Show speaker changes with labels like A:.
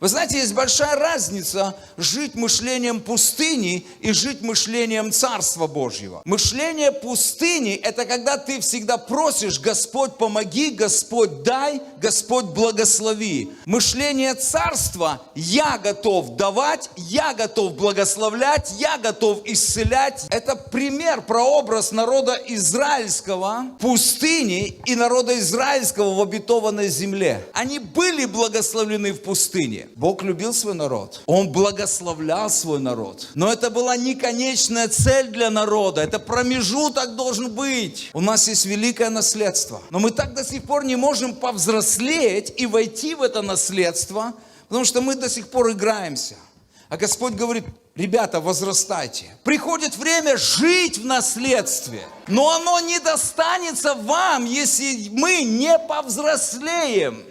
A: Вы знаете, есть большая разница жить мышлением пустыни и жить мышлением Царства Божьего. Мышление пустыни – это когда ты всегда просишь: Господь, помоги, Господь, дай, Господь, благослови. Мышление Царства – я готов давать, я готов благословлять, я готов исцелять. Это пример, прообраз народа израильского в пустыне и народа израильского в обетованной земле. Они были благословлены в пустыне. Бог любил свой народ. Он благословлял свой народ. Но это была не конечная цель для народа. Это промежуток должен быть. У нас есть великое наследство. Но мы так до сих пор не можем повзрослеть и войти в это наследство, потому что мы до сих пор играемся. А Господь говорит: ребята, возрастайте. Приходит время жить в наследстве. Но оно не достанется вам, если мы не повзрослеем.